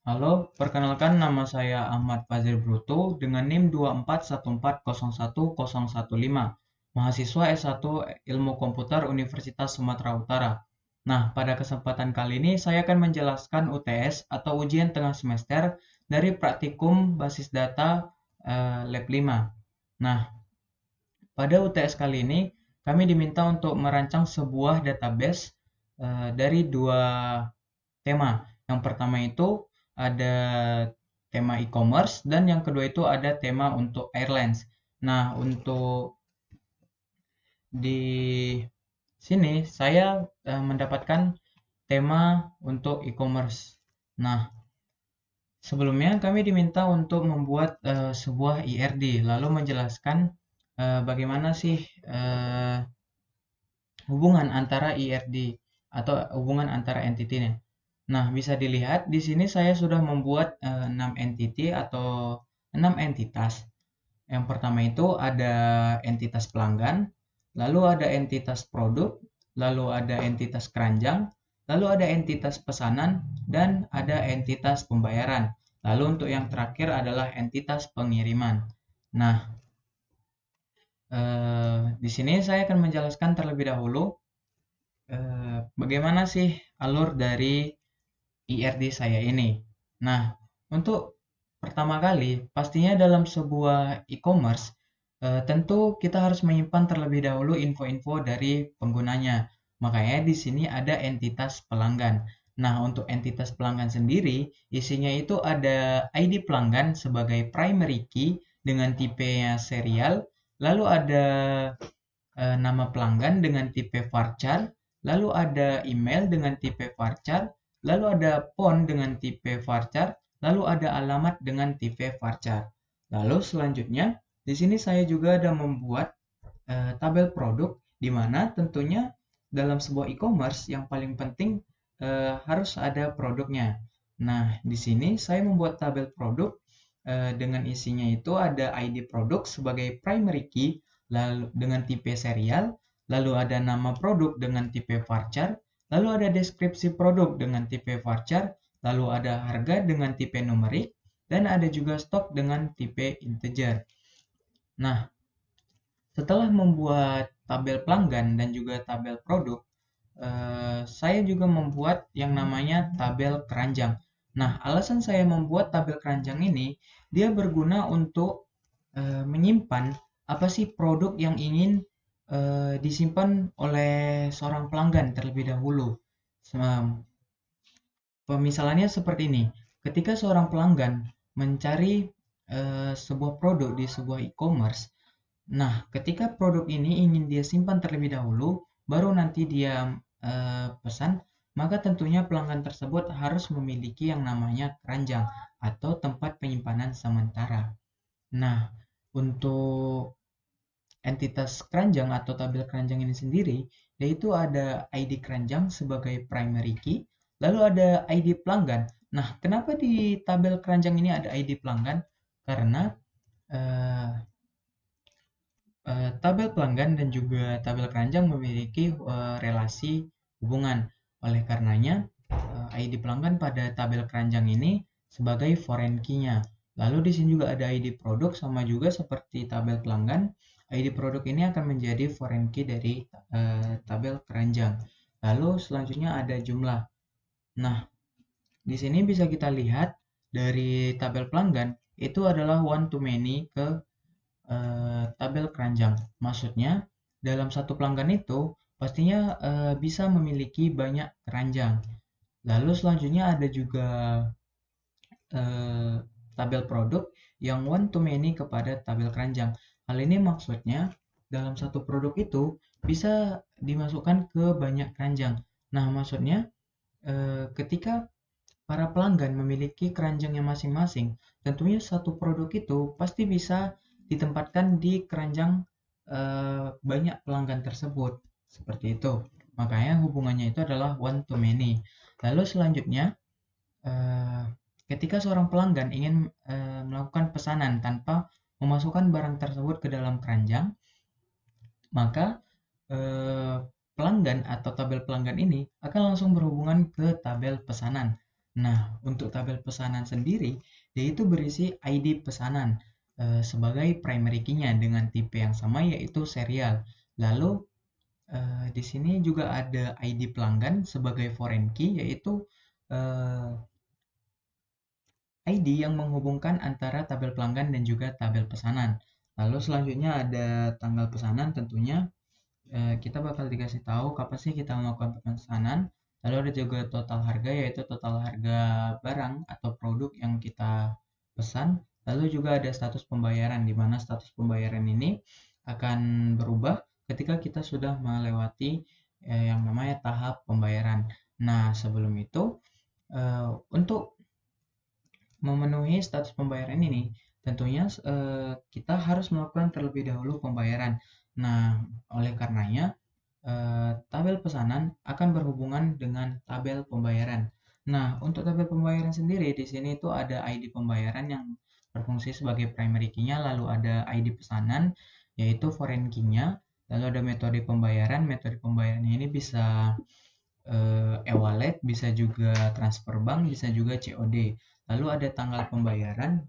Halo, perkenalkan nama saya Ahmad Fazil Bruto dengan NIM 241401015, mahasiswa S1 Ilmu Komputer Universitas Sumatera Utara. Nah, pada kesempatan kali ini saya akan menjelaskan UTS atau ujian tengah semester dari praktikum basis data Lab 5. Nah, pada UTS kali ini kami diminta untuk merancang sebuah database dari dua tema. Yang pertama itu ada tema e-commerce dan yang kedua itu ada tema untuk airlines. Nah, untuk di sini saya mendapatkan tema untuk e-commerce. Nah, sebelumnya kami diminta untuk membuat sebuah IRD lalu menjelaskan bagaimana sih hubungan antara IRD atau hubungan antara entity-nya. Nah, bisa dilihat di sini saya sudah membuat 6 entity atau 6 entitas. Yang pertama itu ada entitas pelanggan, lalu ada entitas produk, lalu ada entitas keranjang, lalu ada entitas pesanan, dan ada entitas pembayaran. Lalu untuk yang terakhir adalah entitas pengiriman. Nah, di sini saya akan menjelaskan terlebih dahulu bagaimana sih alur dari IRD saya ini. Nah, untuk pertama kali, pastinya dalam sebuah e-commerce, tentu kita harus menyimpan terlebih dahulu info-info dari penggunanya. Makanya di sini ada entitas pelanggan. Nah, untuk entitas pelanggan sendiri, isinya itu ada ID pelanggan sebagai primary key dengan tipenya serial, lalu ada nama pelanggan dengan tipe varchar, lalu ada email dengan tipe varchar, lalu ada phone dengan tipe varchar, lalu ada alamat dengan tipe varchar. Lalu selanjutnya, di sini saya juga ada membuat tabel produk, di mana tentunya dalam sebuah e-commerce yang paling penting harus ada produknya. Nah, di sini saya membuat tabel produk dengan isinya itu ada ID produk sebagai primary key, lalu dengan tipe serial, lalu ada nama produk dengan tipe varchar, lalu ada deskripsi produk dengan tipe varchar, lalu ada harga dengan tipe numerik, dan ada juga stok dengan tipe integer. Nah, setelah membuat tabel pelanggan dan juga tabel produk, saya juga membuat yang namanya tabel keranjang. Nah, alasan saya membuat tabel keranjang ini, dia berguna untuk menyimpan apa sih produk yang ingin disimpan oleh seorang pelanggan terlebih dahulu. Pemisalannya seperti ini. Ketika seorang pelanggan mencari sebuah produk di sebuah e-commerce, nah ketika produk ini ingin dia simpan terlebih dahulu, baru nanti dia pesan, maka tentunya pelanggan tersebut harus memiliki yang namanya keranjang atau tempat penyimpanan sementara. Nah, untuk entitas keranjang atau tabel keranjang ini sendiri, yaitu ada ID keranjang sebagai primary key, lalu ada ID pelanggan. Nah, kenapa di tabel keranjang ini ada ID pelanggan? Karena eh, tabel pelanggan dan juga tabel keranjang memiliki relasi hubungan. Oleh karenanya, ID pelanggan pada tabel keranjang ini sebagai foreign key-nya. Lalu di sini juga ada ID produk, sama juga seperti tabel pelanggan. ID produk ini akan menjadi foreign key dari tabel keranjang. Lalu selanjutnya ada jumlah. Nah, di sini bisa kita lihat dari tabel pelanggan itu adalah one to many ke tabel keranjang. Maksudnya, dalam satu pelanggan itu pastinya bisa memiliki banyak keranjang. Lalu selanjutnya ada juga eh, tabel produk yang one to many kepada tabel keranjang. Hal ini maksudnya dalam satu produk itu bisa dimasukkan ke banyak keranjang. Nah, maksudnya ketika para pelanggan memiliki keranjangnya masing-masing, tentunya satu produk itu pasti bisa ditempatkan di keranjang banyak pelanggan tersebut. Seperti itu. Makanya hubungannya itu adalah one to many. Lalu selanjutnya, eh, ketika seorang pelanggan ingin melakukan pesanan tanpa memasukkan barang tersebut ke dalam keranjang, maka pelanggan atau tabel pelanggan ini akan langsung berhubungan ke tabel pesanan. Nah, untuk tabel pesanan sendiri, dia itu berisi ID pesanan sebagai primary key-nya dengan tipe yang sama yaitu serial. Lalu di sini juga ada ID pelanggan sebagai foreign key yaitu eh, ID yang menghubungkan antara tabel pelanggan dan juga tabel pesanan. Lalu selanjutnya ada tanggal pesanan tentunya kita bakal dikasih tahu kapan sih kita melakukan pemesanan. Lalu ada juga total harga yaitu total harga barang atau produk yang kita pesan. Lalu juga ada status pembayaran di mana status pembayaran ini akan berubah ketika kita sudah melewati yang namanya tahap pembayaran. Nah, sebelum itu untuk memenuhi status pembayaran ini, tentunya kita harus melakukan terlebih dahulu pembayaran. Nah, oleh karenanya tabel pesanan akan berhubungan dengan tabel pembayaran. Nah, untuk tabel pembayaran sendiri di sini itu ada ID pembayaran yang berfungsi sebagai primary key-nya, lalu ada ID pesanan yaitu foreign key-nya, lalu ada metode pembayaran. Metode pembayarannya ini bisa e-wallet, bisa juga transfer bank, bisa juga COD. Lalu ada tanggal pembayaran,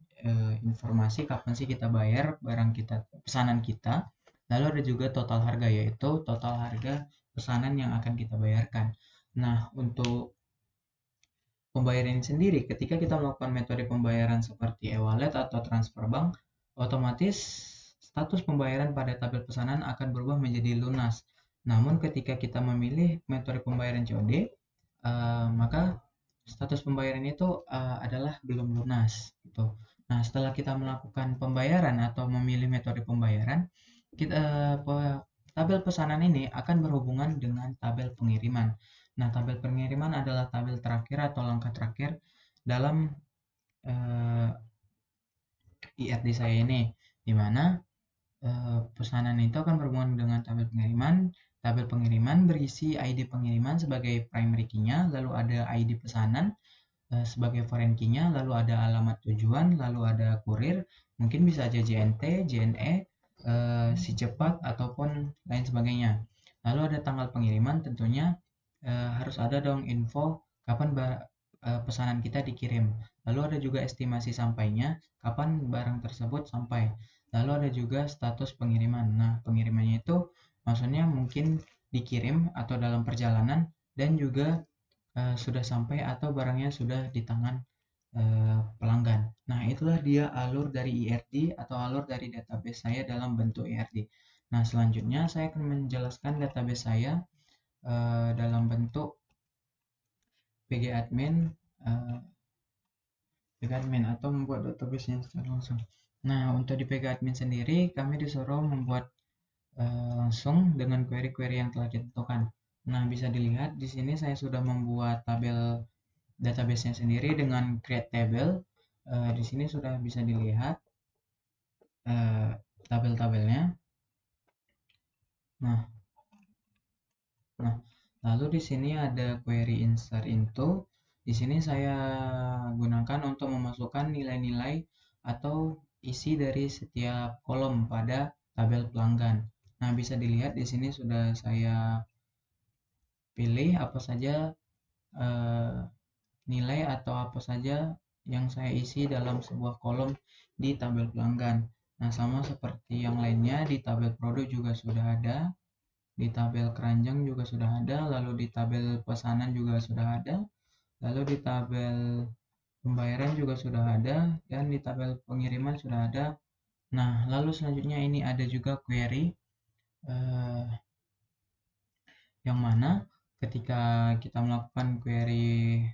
informasi kapan sih kita bayar barang kita, pesanan kita. Lalu ada juga total harga, yaitu total harga pesanan yang akan kita bayarkan. Nah, untuk pembayaran sendiri, ketika kita melakukan metode pembayaran seperti e-wallet atau transfer bank, otomatis status pembayaran pada tabel pesanan akan berubah menjadi lunas. Namun ketika kita memilih metode pembayaran COD, maka status pembayaran itu adalah belum lunas. Gitu. Nah, setelah kita melakukan pembayaran atau memilih metode pembayaran, kita, tabel pesanan ini akan berhubungan dengan tabel pengiriman. Nah, tabel pengiriman adalah tabel terakhir atau langkah terakhir dalam IRD saya ini, di mana pesanan itu akan berhubungan dengan tabel pengiriman. Tabel pengiriman berisi ID pengiriman sebagai primary key-nya, lalu ada ID pesanan sebagai foreign key-nya, lalu ada alamat tujuan, lalu ada kurir, mungkin bisa aja JNT, JNE, si cepat, ataupun lain sebagainya. Lalu ada tanggal pengiriman, tentunya harus ada dong info kapan pesanan kita dikirim. Lalu ada juga estimasi sampainya, kapan barang tersebut sampai. Lalu ada juga status pengiriman. Nah, pengirimannya itu maksudnya mungkin dikirim atau dalam perjalanan dan juga sudah sampai atau barangnya sudah di tangan pelanggan. Nah, itulah dia alur dari IRD atau alur dari database saya dalam bentuk IRD. Nah, selanjutnya saya akan menjelaskan database saya dalam bentuk PG admin atau membuat database-nya secara langsung. Nah, untuk di PG admin sendiri kami disuruh membuat langsung dengan query-query yang telah ditentukan. Nah, bisa dilihat di sini saya sudah membuat tabel database-nya sendiri dengan create table. Di sini sudah bisa dilihat tabel-tabelnya. Nah, nah, lalu di sini ada query insert into. Di sini saya gunakan untuk memasukkan nilai-nilai atau isi dari setiap kolom pada tabel pelanggan. Nah, bisa dilihat di sini sudah saya pilih apa saja eh, nilai atau apa saja yang saya isi dalam sebuah kolom di tabel pelanggan. Nah, sama seperti yang lainnya, di tabel produk juga sudah ada, di tabel keranjang juga sudah ada, lalu di tabel pesanan juga sudah ada, lalu di tabel pembayaran juga sudah ada, dan di tabel pengiriman sudah ada. Nah, lalu selanjutnya ini ada juga query eh, yang mana ketika kita melakukan query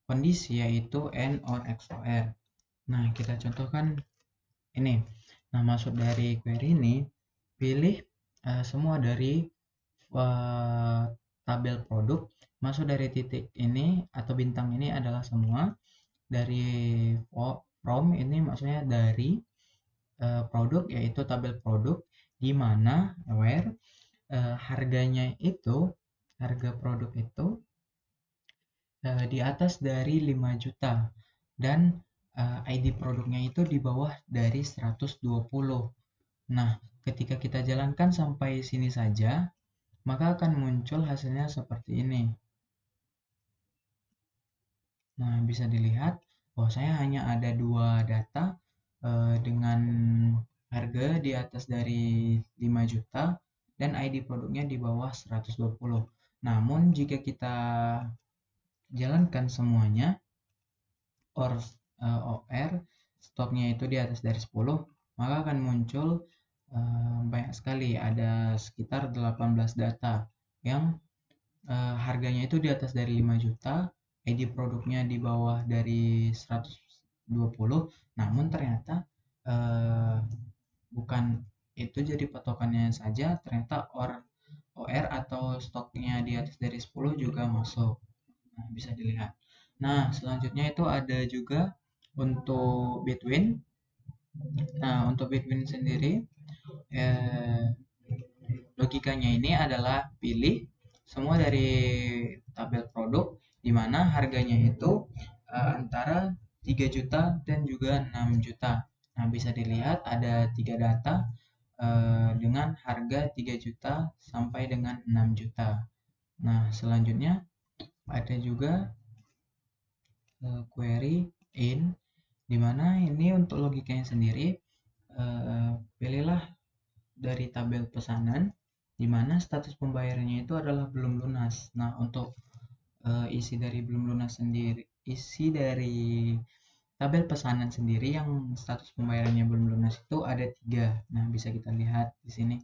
kondisi yaitu AND or XOR. Nah, kita contohkan ini. Nah, maksud dari query ini, pilih semua dari tabel produk, masuk dari titik ini atau bintang ini adalah semua, dari from ini maksudnya dari produk yaitu tabel produk, di mana where harganya itu, harga produk itu di atas dari 5 juta dan ID produknya itu di bawah dari 120. Nah, ketika kita jalankan sampai sini saja, maka akan muncul hasilnya seperti ini. Nah, bisa dilihat bahwasanya hanya ada dua data dengan harga di atas dari 5 juta dan ID produknya di bawah 120. Namun jika kita jalankan semuanya OR stoknya itu di atas dari 10, maka akan muncul banyak sekali, ada sekitar 18 data yang harganya itu di atas dari 5 juta, ID produknya di bawah dari 120, namun ternyata eh, bukan itu jadi patokannya saja, ternyata OR atau stoknya di atas dari 10 juga masuk. Nah, bisa dilihat. Nah, selanjutnya itu ada juga untuk Bitwin. Nah, untuk Bitwin sendiri, eh, logikanya ini adalah pilih semua dari tabel produk di mana harganya itu antara 3 juta dan juga 6 juta. Nah, bisa dilihat ada 3 data dengan harga 3 juta sampai dengan 6 juta. Nah, selanjutnya ada juga query in, di mana ini untuk logikanya sendiri, pilihlah dari tabel pesanan di mana status pembayarannya itu adalah belum lunas. Nah, untuk isi dari belum lunas sendiri, isi dari tabel pesanan sendiri yang status pembayarannya belum lunas itu ada 3. Nah, bisa kita lihat di sini.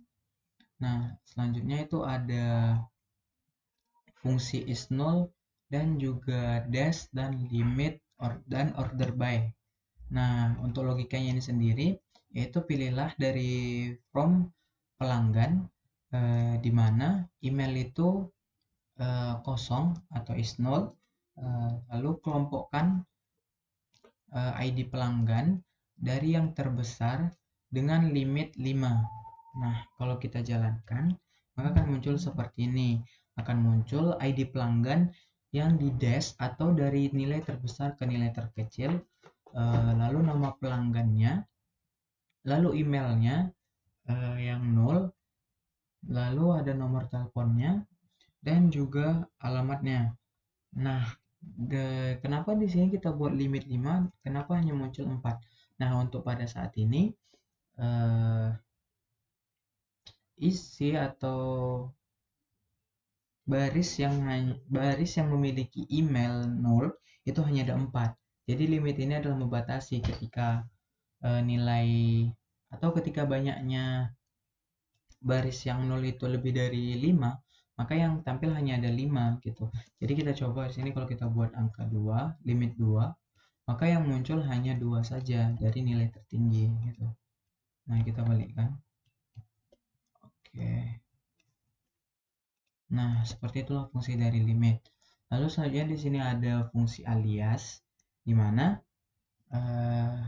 Nah, selanjutnya itu ada fungsi is null dan juga dash dan limit dan order by. Nah, untuk logikanya ini sendiri, yaitu pilihlah dari from pelanggan, di mana email itu kosong atau is null, lalu kelompokkan ID pelanggan dari yang terbesar dengan limit 5. Nah, kalau kita jalankan, maka akan muncul seperti ini. Akan muncul ID pelanggan yang di dash atau dari nilai terbesar ke nilai terkecil, lalu nama pelanggannya, lalu emailnya yang 0, lalu ada nomor teleponnya dan juga alamatnya. Nah, kenapa di sini kita buat limit 5? Kenapa hanya muncul 4? Nah, untuk pada saat ini eh, isi atau baris yang memiliki email 0 itu hanya ada 4. Jadi limit ini adalah membatasi ketika nilai atau ketika banyaknya baris yang 0 itu lebih dari 5, maka yang tampil hanya ada 5 gitu. Jadi kita coba di sini kalau kita buat angka 2, limit 2, maka yang muncul hanya 2 saja dari nilai tertinggi gitu. Nah, kita balikkan. Oke. Nah, seperti itulah fungsi dari limit. Lalu selanjutnya di sini ada fungsi alias, di mana eh,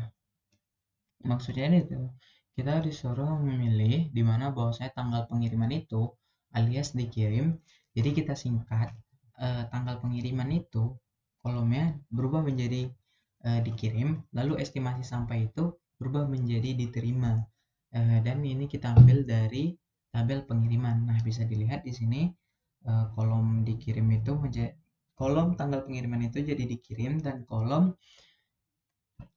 maksudnya ini tuh kita disuruh memilih di mana bahwasanya tanggal pengiriman itu alias dikirim. Jadi kita singkat tanggal pengiriman itu kolomnya berubah menjadi dikirim, lalu estimasi sampai itu berubah menjadi diterima. Dan ini kita ambil dari tabel pengiriman. Nah, bisa dilihat di sini kolom dikirim itu menjadi kolom tanggal pengiriman itu jadi dikirim dan kolom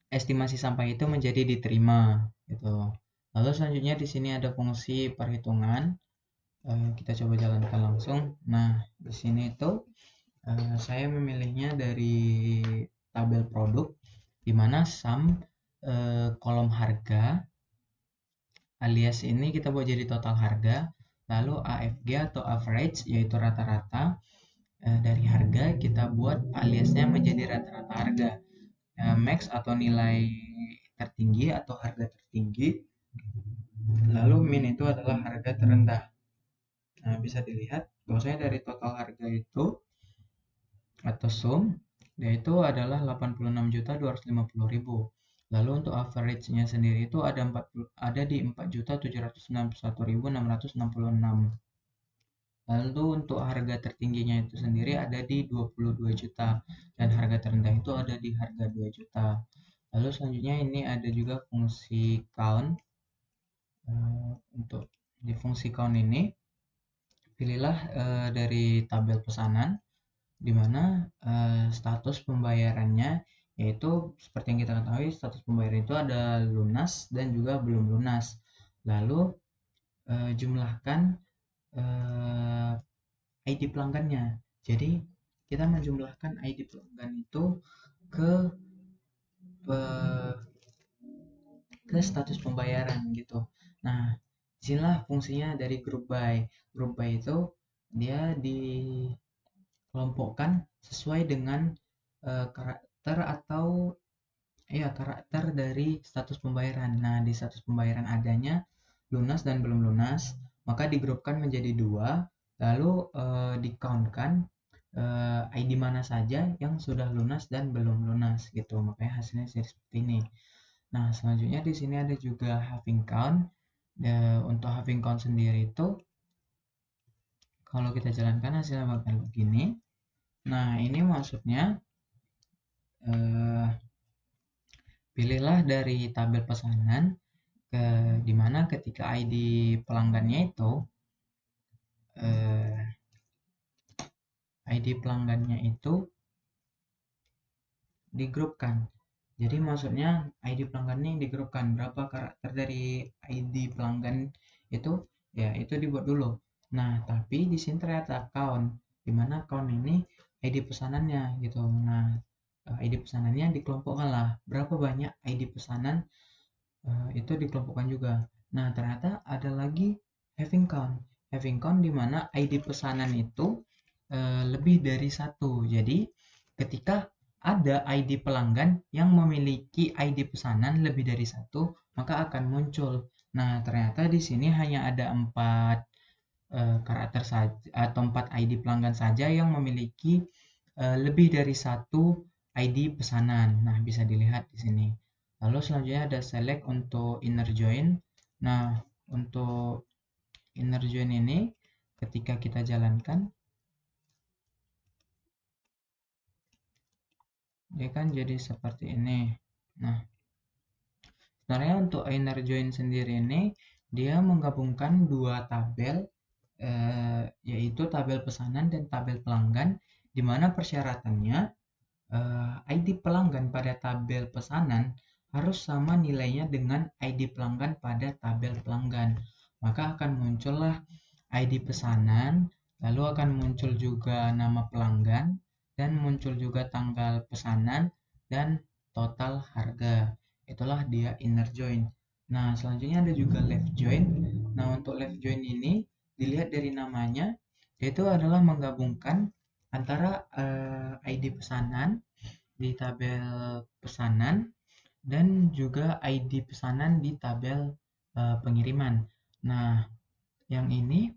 estimasi sampai itu menjadi diterima gitu. Lalu selanjutnya di sini ada fungsi perhitungan. Kita coba jalankan langsung. Nah, di sini itu saya memilihnya dari tabel produk di mana sum kolom harga alias ini kita buat jadi total harga, lalu AFG atau average yaitu rata-rata dari harga kita buat aliasnya menjadi rata-rata harga. Max atau nilai tertinggi atau harga tertinggi, lalu min itu adalah harga terendah. Nah, bisa dilihat bahwasanya dari total harga itu atau sum yaitu adalah 86.250.000. Lalu untuk average-nya sendiri itu ada di 4.791.666. Lalu untuk harga tertingginya itu sendiri ada di 22 juta dan harga terendah itu ada di harga 2 juta. Lalu selanjutnya ini ada juga fungsi count. Untuk di fungsi count ini pilihlah dari tabel pesanan di mana status pembayarannya yaitu seperti yang kita ketahui, status pembayaran itu ada lunas dan juga belum lunas. Lalu jumlahkan ID pelanggannya. Jadi kita menjumlahkan ID pelanggan itu ke eh, ke status pembayaran gitu. Nah, disinilah fungsinya dari group by. Group by itu dia dikelompokkan sesuai dengan karakter atau ya karakter dari status pembayaran. Nah, di status pembayaran adanya lunas dan belum lunas, maka digrupkan menjadi dua, lalu di-countkan ID mana saja yang sudah lunas dan belum lunas gitu. Makanya hasilnya jadi seperti ini. Nah, selanjutnya di sini ada juga having count. Untuk having count sendiri itu kalau kita jalankan hasilnya bakal begini. Nah, ini maksudnya eh, pilihlah dari tabel pesanan dimana ketika ID pelanggannya itu eh, ID pelanggannya itu digrupkan. Jadi maksudnya ID pelanggannya yang digrupkan, berapa karakter dari ID pelanggan itu ya itu dibuat dulu. Nah, tapi di sini ternyata account, dimana account ini ID pesanannya gitu. Nah, ID pesanannya dikelompokkan lah, berapa banyak ID pesanan itu dikelompokkan juga. Nah, ternyata ada lagi having count. Having count di mana ID pesanan itu lebih dari satu. Jadi, ketika ada ID pelanggan yang memiliki ID pesanan lebih dari satu, maka akan muncul. Nah, ternyata di sini hanya ada 4 karakter saja atau 4 ID pelanggan saja yang memiliki lebih dari satu ID pesanan. Nah, bisa dilihat di sini. Lalu selanjutnya ada select untuk inner join. Nah, untuk inner join ini ketika kita jalankan, dia kan jadi seperti ini. Nah, sebenarnya untuk inner join sendiri ini dia menggabungkan dua tabel, yaitu tabel pesanan dan tabel pelanggan, di mana persyaratannya ID pelanggan pada tabel pesanan harus sama nilainya dengan ID pelanggan pada tabel pelanggan. Maka akan muncullah ID pesanan, lalu akan muncul juga nama pelanggan, dan muncul juga tanggal pesanan dan total harga. Itulah dia inner join. Nah, selanjutnya ada juga left join. Nah, untuk left join ini dilihat dari namanya, yaitu adalah menggabungkan antara ID pesanan di tabel pesanan dan juga ID pesanan di tabel pengiriman. Nah, yang ini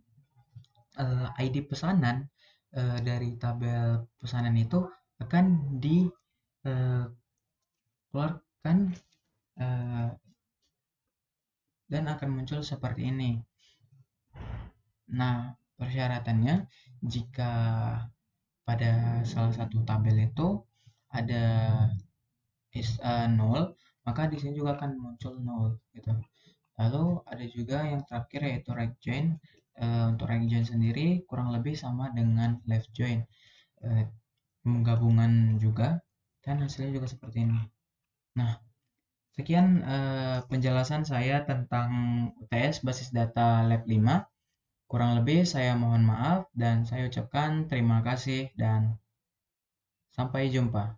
ID pesanan dari tabel pesanan itu akan dikeluarkan dan akan muncul seperti ini. Nah, persyaratannya jika pada salah satu tabel itu ada nol, maka di sini juga akan muncul nol gitu. Lalu ada juga yang terakhir yaitu right join. Untuk right join sendiri kurang lebih sama dengan left join, menggabungan juga, dan hasilnya juga seperti ini. Nah, sekian penjelasan saya tentang UTS basis data lab 5. Kurang lebih saya mohon maaf dan saya ucapkan terima kasih dan sampai jumpa.